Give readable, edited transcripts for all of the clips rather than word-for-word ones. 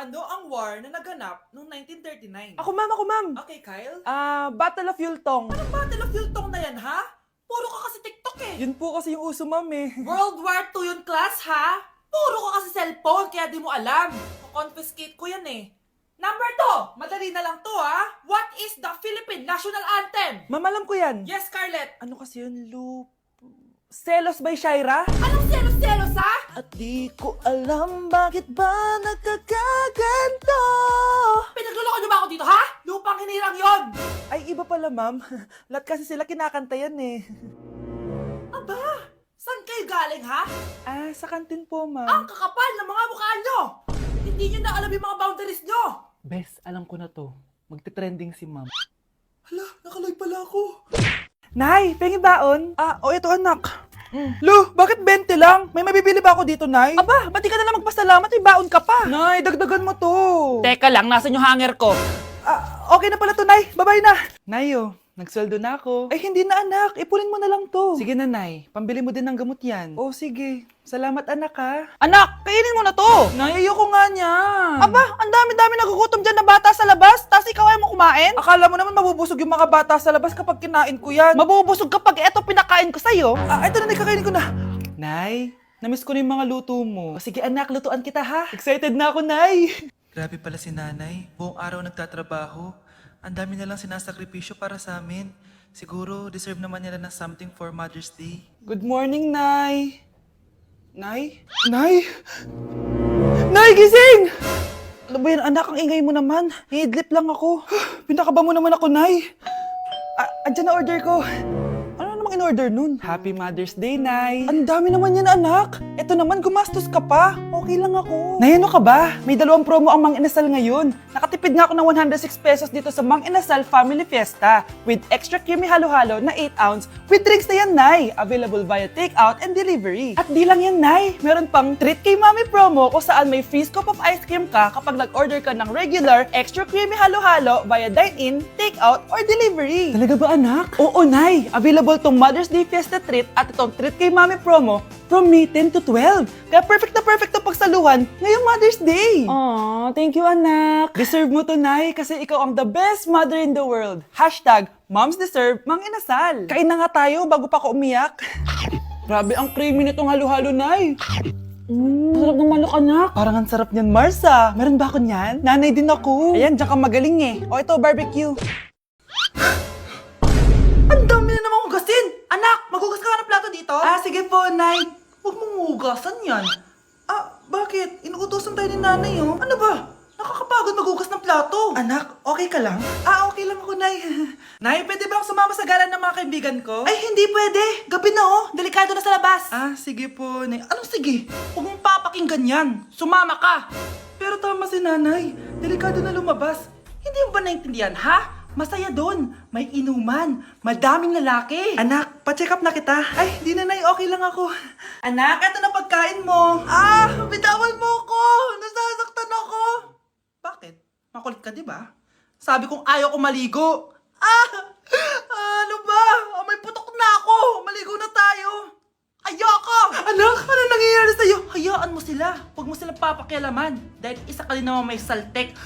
Ano ang war na naganap noong 1939? Ako ma'am. Okay, Kyle. Battle of Yultong. Anong Battle of Yultong na yan, ha? Puro ka kasi TikTok eh. Yun po kasi yung uso ma'am eh. World War II yun, class, ha? Puro ka kasi cellphone, kaya di mo alam. Confiscate ko yan eh. Number 2, madali na lang to, ha? What is the Philippine National Anthem? Ma'am, alam ko yan. Yes, Scarlett. Ano kasi yun, Selos by Shaira? Anong selos-selos, ha? At di ko alam bakit ba nagkakaganto. Pinagluloko niyo ba ako dito, ha? Lupang hinirang yon. Ay, iba pala ma'am. Lahat kasi sila kinakanta yan eh. Aba, saan kayo galing, ha? Sa kantin po Ang ma'am. kakapal ng mga mukha nyo! Hindi nyo na alam yung mga boundaries nyo! Bes, alam ko na to. Magte-trending si ma'am. Hala, nakaloy pala ako. Nay, pengi baon? Ito anak. Lu, bakit 20 lang? May mabibili ba ako dito, Nay? Aba, ba't di ka na lang magpasalamat? May baon ka pa. Nay, dagdagan mo to. Teka lang, nasan yung hanger ko? Okay na pala to, Nay. Bye-bye na. Nayo, nagsweldo na ako. Ay, hindi na, anak. Ipunin mo na lang to. Sige na, Nay. Pambili mo din ng gamot yan. Oh, sige. Salamat, anak, ha. Anak, kainin mo na to. Nay, ayoko nga niya. Aba, ang dami-dami nagugutom dyan na bata sa labas, tapos ikaw ay mo kumain? Akala mo naman mabubusog yung mga bata sa labas kapag kinain ko yan. Mabubusog kapag eto pinakain ko sa'yo. Ito na, kakainin ko na. Nay, namiss ko na yung mga luto mo. Sige, anak, lutuan kita, ha. Excited na ako, Nay. Grabe pala si nanay. Buong araw nagtatrabaho. Ang dami na lang sinasakripisyo para sa amin. Siguro, deserve naman nila ng something for Mother's Day. Good morning, Nay. Nay? Nay? Nay, gising! Ano ba yan, anak? Ang ingay mo naman. Hihidlip lang ako. Pinakaba mo naman ako, Nay. Andyan na order ko. Ano namang in-order nun? Happy Mother's Day, Nay. Ang dami naman yan, anak. Ito naman, gumastos ka pa. Okay lang ako. Nay, ano ka ba? May 2 promo ang Mang Inasal ngayon. Nakatipid nga ako ng 106 pesos dito sa Mang Inasal Family Fiesta with extra creamy halo-halo na 8 ounce with drinks na yan, Nay. Available via takeout and delivery. At di lang yan, Nay. Meron pang Treat kay Mami promo kung saan may free scoop of ice cream ka kapag nag-order ka ng regular extra creamy halo-halo via dine-in, takeout, or delivery. Talaga ba, anak? Oo, Nay. Available tong Mother's Day Fiesta Treat at itong Treat kay Mami promo from May 10 to 12. Kaya perfect na pagsaluhan ngayong Mother's Day. Aww, thank you, anak. Deserve mo to, Nay, kasi ikaw ang the best mother in the world. Hashtag, Moms Deserve Mang Inasal. Kain na nga tayo bago pa ako umiyak. Grabe ang creamy nitong halo-halo, Nay. Sarap ng manok, anak. Parang ang sarap niyan, Marsa. Meron ba ako niyan? Nanay din ako. Ayan, diyan ka magaling eh. O ito, barbecue. Ang dami na namang hugasin! Anak, maghugas ka ng plato dito? Sige po, Nay. Huwag mong hugasan yan. Bakit? Inuutosan tayo ni Nanay, oh. Ano ba? Nakakapagod maghugas ng plato. Anak, okay ka lang? Okay lang ako, Nay. Nay, pwede ba akong sumama sa gala ng mga kaibigan ko? Ay, hindi pwede. Gabi na, oh. Delikado na sa labas. Sige po, Nay. Anong sige? Huwag mong papakinggan yan. Sumama ka. Pero tama si Nanay. Delikado na lumabas. Hindi mo ba naintindihan, ha? Masaya doon. May inuman. Madaming lalaki. Anak, pa-check up na kita. Ay, di na, Nay. Okay lang ako. Anak, eto na pagkain mo. Bitawan mo ako. Nasasaktan ako. Bakit? Makulit ka, di ba? Sabi kong ayaw ko maligo. Ano ba? May putok na ako. Maligo na tayo. Ayoko! Anak, ano nangyayari sa'yo? Hayaan mo sila. Huwag mo sila papakialaman. Dahil isa ka din naman may saltek.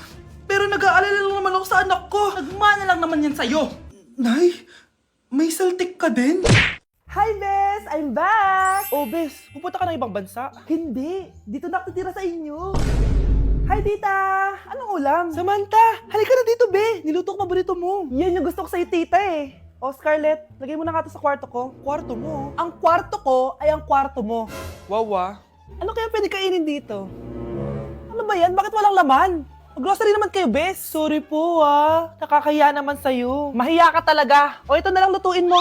Pero nag-aalala lang naman ako sa anak ko. Nagmana lang naman yan sa'yo. Nay, may saltik ka din? Hi, Bes! I'm back! Oh, Bes, pupunta ka ng ibang bansa? Hindi. Dito na ako titira sa inyo. Hi, Tita! Anong ulam? Samantha, halika na dito, Be! Niluto ko paborito mo. Yan yung gusto ko sa'yo, Tita eh. Oh, Scarlett, lagay mo na nga ito sa kwarto ko. Kwarto mo? Ang kwarto ko ay ang kwarto mo. Wawa. Ano kaya pwede kainin dito? Ano ba yan? Bakit walang laman? Grocery naman kayo, Bes. Sorry po, nakakahiya naman sa'yo. Mahiya ka talaga. O ito na lang lutuin mo.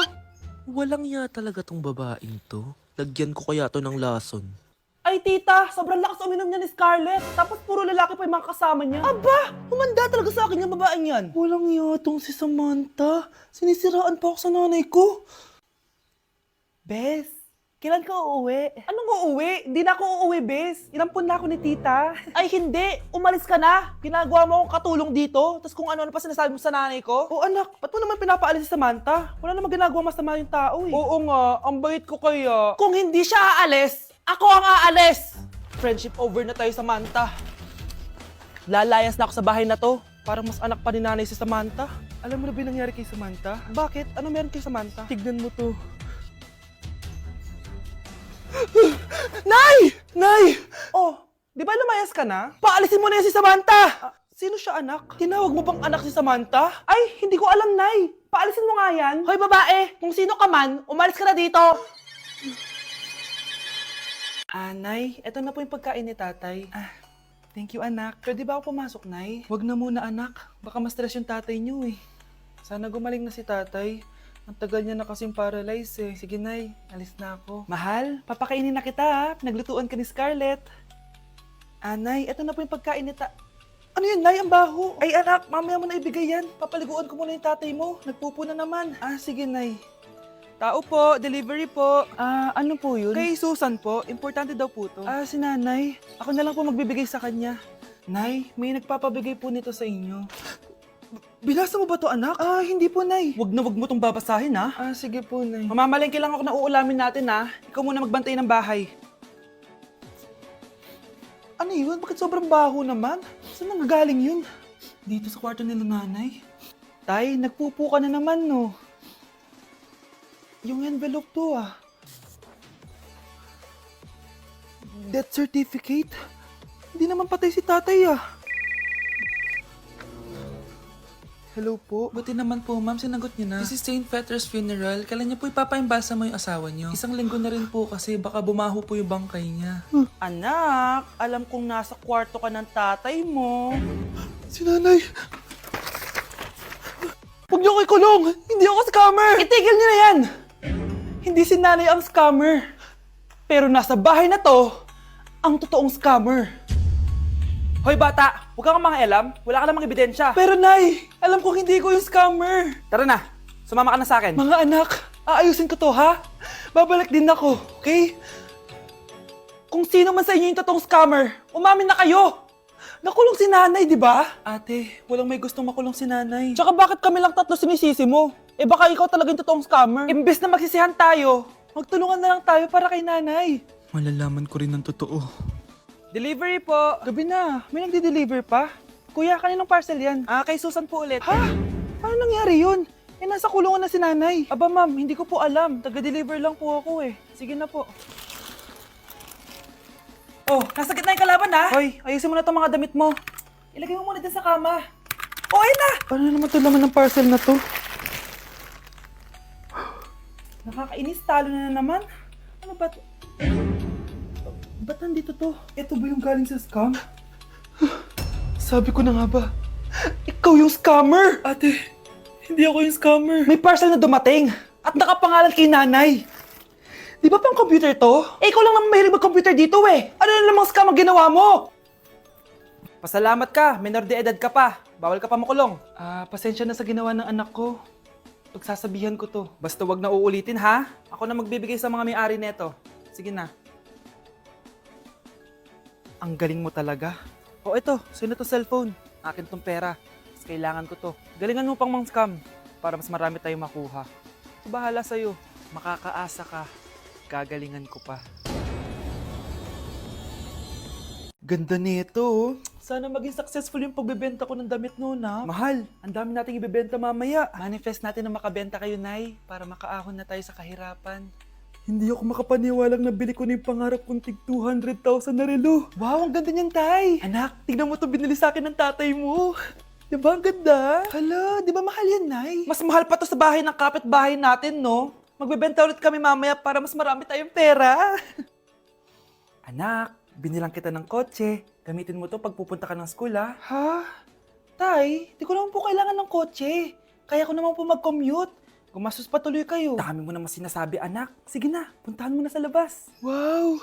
Walang ya talaga tong babaeng to. Lagyan ko kaya to ng lason. Ay, tita, sobrang lakas uminom niya ni Scarlett. Tapos puro lalaki pa yung mga kasama niya. Aba, humanda talaga sa akin yung babaeng yan. Walang yatong si Samantha. Sinisiraan pa ako sa nanay ko. Bes, kailan ka uuwi? Anong uuwi? Hindi na ako uuwi, Bes. Inampun na ako ni tita. Ay, hindi. Umalis ka na. Ginagawa mo akong katulong dito. Tapos kung ano-ano pa sinasabi mo sa nanay ko. Oh, anak, ba't mo naman pinapaalis si Samantha? Wala naman ginagawa masama yung tao eh. Oo nga, ang bait ko kaya. Kung hindi siya aalis, ako ang aalis! Friendship over na tayo, Samantha. Lalayas na ako sa bahay na to. Parang mas anak pa ni nanay si Samantha. Alam mo na ba yung nangyari kay Samantha? Bakit? Ano meron kay Samantha? Tignan mo to. Nay! Nay! Oh, di ba lumayas ka na? Paalisin mo na yan si Samantha! Sino siya, anak? Tinawag mo bang anak si Samantha? Ay, hindi ko alam, Nay. Paalisin mo nga yan. Hoy, babae! Kung sino ka man, umalis ka na dito! Nay, eto na po yung pagkain ni tatay. Thank you, anak. Pwede ba ako pumasok, Nay? Wag na muna, anak. Baka ma-stress yung tatay niyo eh. Sana gumaling na si tatay. Ang tagal niya na kasing paralyzed eh. Sige, Nay. Alis na ako. Mahal, papakainin na kita ha. Pinaglutuan ka ni Scarlett. Nay, eto na po yung pagkain ni Ano yun, Nay? Ang baho. Ay, anak, mamaya mo na ibigay yan. Papaliguan ko muna yung tatay mo. Nagpupo na naman. Sige, Nay. Tao po, delivery po. Ano po yun? Kay Susan po, importante daw po to. Si nanay. Ako na lang po magbibigay sa kanya. Nay, may nagpapabigay po nito sa inyo. Binasa mo ba to, anak? Hindi po, Nay. Wag mo tong babasahin, ha? Sige po, Nay. Mamamalengke lang ako na uulamin natin, ha? Ikaw muna magbantay ng bahay. Ano yun? Bakit sobrang baho naman? Saan nanggagaling yun? Dito sa kwarto nila nanay. Tay, nagpupo ka na naman, no? Yung envelope to, Death certificate? Hindi naman patay si tatay, Hello po. Buti naman po, ma'am, sinagot niyo na. This is St. Peter's Funeral. Kailan niyo po ipapaimbasa mo yung asawa niyo? Isang linggo na rin po kasi baka bumaho po yung bangkay niya. Anak, alam kong nasa kwarto ka ng tatay mo. Si nanay! Huwag niyo ko ikulong! Hindi ako scammer! Itigil niyo na yan! Hindi si nanay ang scammer. Pero nasa bahay na to, ang totoong scammer. Hoy bata, huwag kang mangialam. Wala ka namang ebidensya. Pero nay, alam kong hindi ko yung scammer. Tara na, sumama ka na sa akin. Mga anak, aayusin ko to ha. Babalik din ako, okay? Kung sino man sa inyo yung totoong scammer, umamin na kayo. Nakulong si nanay, di ba? Ate, walang may gustong makulong si nanay. Tsaka bakit kami lang tatlo sinisisi mo? Baka ikaw talaga yung totoong scammer. Imbes na magsisihan tayo, magtulungan na lang tayo para kay nanay. Malalaman ko rin ang totoo. Delivery po. Gabi na. May nagde-deliver pa? Kuya, kaninong parcel yan? Kay Susan po ulit. Ha? Paano nangyari yun? Nasa kulungan na si nanay. Aba ma'am, hindi ko po alam. Taga-deliver lang po ako eh. Sige na po. Oh, nasa gitna yung kalaban ha? Hoy, ayusin mo na itong mga damit mo. Ilagay mo muna dyan sa kama. Oh, ayun na! Paano naman ito laman ng parcel na to? Nakakainis, talo na naman. Ano ba ito? Ba't nandito to? Ito ba yung galing sa scam? Sabi ko na nga ba, ikaw yung scammer! Ate, hindi ako yung scammer. May parcel na dumating at nakapangalan kay nanay. Di ba pang computer to? Ikaw lang naman mahilig mag-computer dito eh. Ano na namang scam ang ginawa mo? Pasalamat ka, minor de edad ka pa. Bawal ka pa makulong. Pasensya na sa ginawa ng anak ko. Pagsasabihan ko to. Basta wag na uulitin ha. Ako na magbibigay sa mga may-ari neto. Sige na. Ang galing mo talaga. Eto, sino to cellphone? Akin tong pera. Mas kailangan ko to. Galingan mo pang mang-scam para mas marami tayong makuha. Bahala sa'yo. Makakaasa ka. Gagalingan ko pa. Ganda nito, Sana maging successful yung pagbebenta ko ng damit noon, ha? Mahal, ang dami nating ibebenta mamaya. Manifest natin na makabenta kayo, Nay, para makaahon na tayo sa kahirapan. Hindi ako makapaniwalang nabili ko na yung pangarap kong tig 200,000 na relo. Wow, ang ganda niyan, Tay. Anak, tignan mo to binili sa akin ng tatay mo. Diba ang ganda? Hala, di ba mahal yan, Nay? Mas mahal pa to sa bahay ng kapitbahay natin, no? Magbebenta ulit kami mamaya para mas marami tayong pera. Anak, binilang kita ng kotse. Gamitin mo to pag pupunta ka ng school, ha? Ha? Tay, di ko naman po kailangan ng kotse. Kaya ko naman po mag-commute. Gumastos pa tuloy kayo. Dami mo naman sinasabi, anak. Sige na, puntahan mo na sa labas. Wow!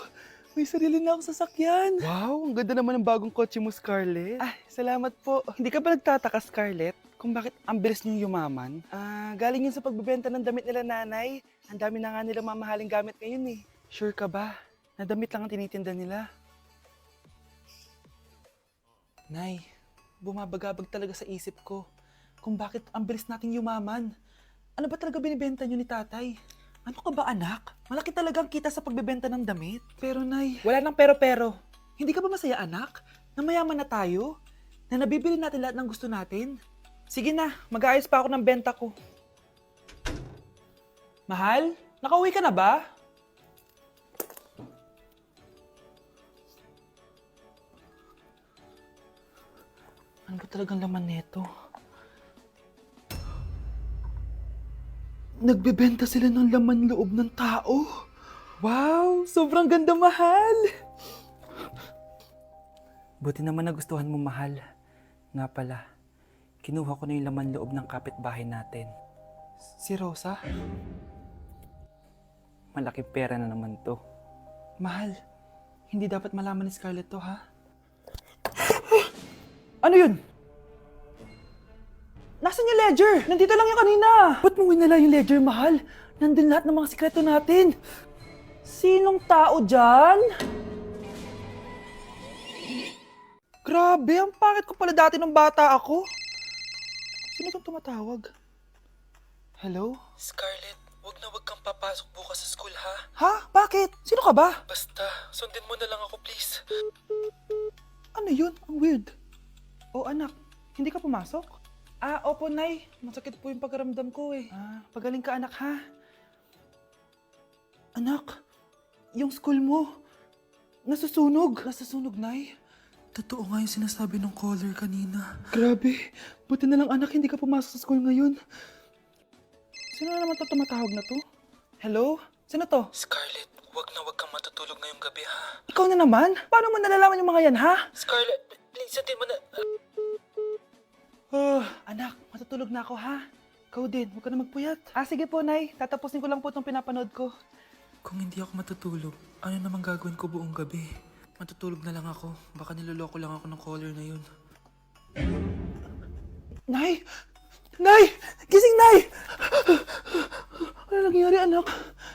May sarili na akong sasakyan. Wow, ang ganda naman ng bagong kotse mo, Scarlett. Salamat po. Hindi ka ba nagtataka, Scarlett, kung bakit ang bilis niyong yumaman? Galing yun sa pagbebenta ng damit nila nanay. Ang dami na nga nila mamahaling gamit ngayon eh. Sure ka ba? Na damit lang ang tinitinda nila? Nay, bumabagabag talaga sa isip ko kung bakit ang bilis nating yumaman. Ano ba talaga binibenta niyo ni tatay? Ano ka ba, anak? Malaki talagang kita sa pagbebenta ng damit. Pero, Nay, wala nang pero-pero. Hindi ka ba masaya, anak? Na mayaman na tayo? na nabibili natin lahat ng gusto natin. Sige na, mag-aayos pa ako ng benta ko. Mahal, nakauwi ka na ba? Ano ba talagang laman nito? Nagbebenta sila ng laman loob ng tao. Wow, sobrang ganda, mahal. Buti naman nagustuhan mo, mahal. Nga pala, kinuha ko na yung laman loob ng kapitbahay natin. Si Rosa? Malaking pera na naman to. Mahal, hindi dapat malaman ni Scarlett to, ha? Ano yun? Nasaan yung ledger? Nandito lang yung kanina. Ba't mo winala yung ledger, mahal? Nandun lahat ng mga sikreto natin. Sinong tao dyan? Grabe, ang pangit ko pala dati nung bata ako. Sino itong tumatawag? Hello? Scarlett, wag kang papasok bukas sa school, ha? Ha? Bakit? Sino ka ba? Basta, sundin mo na lang ako, please. Ano yun? Ang weird. Oh, anak, hindi ka pumasok? Opo, Nay. Masakit po yung pagkaramdam ko eh. Pagaling ka, anak, ha? Anak, yung school mo, nasusunog. Nasusunog, Nay. Totoo nga yung sinasabi ng caller kanina. Grabe. Buti na lang, anak, hindi ka pumasok sa school ngayon. Sino na naman tumatawag na to? Hello? Sino to? Scarlett, wag kang matutulog ngayong gabi, ha? Ikaw na naman? Paano mo nalalaman yung mga yan, ha? Scarlett, please, sundin mo na... Anak, matutulog na ako, ha? Ikaw din, huwag ka na magpuyat. Sige po, Nay. Tatapusin ko lang po itong pinapanood ko. Kung hindi ako matutulog, ano namang gagawin ko buong gabi? Matutulog na lang ako. Baka niloloko lang ako ng caller na yun. Nay! Nay! Gising, Nay! Ano nangyari, anak?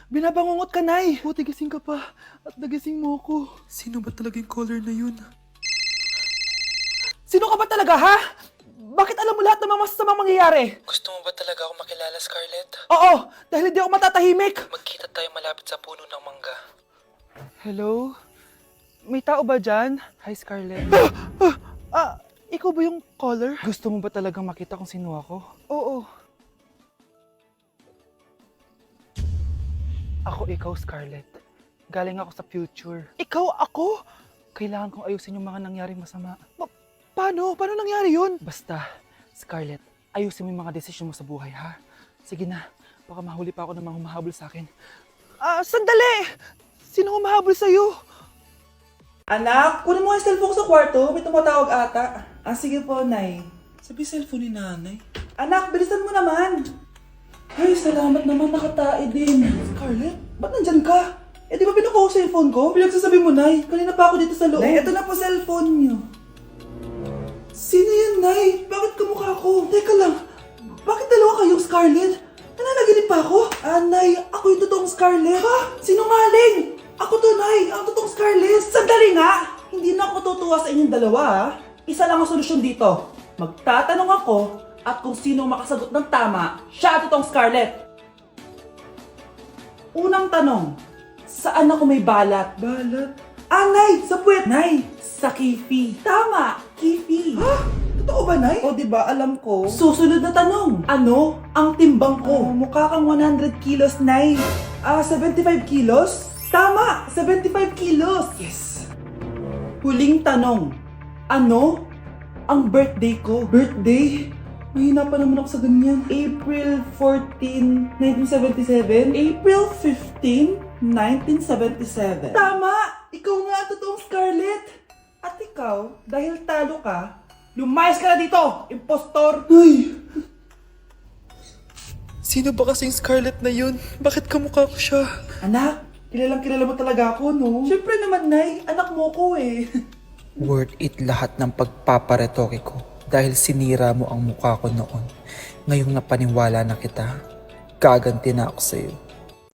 Binabangungot ka, Nay. Buti gising ka pa. At nagising mo ako. Sino ba talaga yung caller na yun? Sino ka ba talaga, ha? Bakit alam mo lahat ng mga masasamang mangyayari? Gusto mo ba talaga ako makilala, Scarlett? Oo, dahil hindi ako matatahimik. Magkita tayo malapit sa puno ng mangga. Hello? May tao ba dyan? Hi, Scarlett. Ikaw ba yung caller? Gusto mo ba talagang makita kung sino ako? Oo. Ako ikaw, Scarlett. Galing ako sa future. Ikaw ako? Kailangan kong ayusin yung mga nangyaring masama. Paano? Paano nangyari yun? Basta, Scarlett, ayusin mo yung mga desisyon mo sa buhay, ha? Sige na, baka mahuli pa ako ng mga humahabol sa akin. Sandali! Sino humahabol sa'yo? Anak, kunin mo ang cellphone ko sa kwarto. May tumatawag ata. Sige po, Nay. Sabi cellphone ni nanay. Anak, bilisan mo naman. Ay, salamat naman, nakatae din. Scarlett, ba't nandyan ka? Di ba pinukuha ko sa cellphone ko? Pinagsasabi mo, Nay. Kanina pa ako dito sa loob. Nay, eto na po cellphone niyo. Sino yan, Nay? Bakit kamukha ko? Teka lang, bakit dalawa kayong Scarlett? Nananaginip pa ako? Nay, ako yung totoong Scarlett. Ha? Sinungaling! Ako to, Nay, ang totoong Scarlett. Sandali nga! Hindi na ako tutuwa sa inyong dalawa, ha? Isa lang ang solusyon dito. Magtatanong ako at kung sino makasagot ng tama, siya ang totoong Scarlett. Unang tanong, saan ako may balat? Balat? Nay, sa puwet. Nay, sa kifi. Tama, kifi. Ha? Totoo ba, Nay? O, diba, alam ko. Susunod na tanong. Ano ang timbang ko? Mukha kang 100 kilos, Nay. 75 kilos? Tama, 75 kilos. Yes. Huling tanong. Ano ang birthday ko? Birthday? Mahina pa naman ako sa ganyan. April 14, 1977? April 15, 1977. Tama! Ikaw nga ang totoong Scarlett! At ikaw, dahil talo ka, lumayas ka na dito, impostor! Ay! Sino ba kasing Scarlett na yun? Bakit kamukha ko siya? Anak, kilalang kilala mo talaga ako, no? Siyempre naman, Nay. Anak mo ko eh. Worth it lahat ng pagpaparetoke ko dahil sinira mo ang mukha ko noon. Ngayong napaniwala na kita, gaganti na ako sa'yo.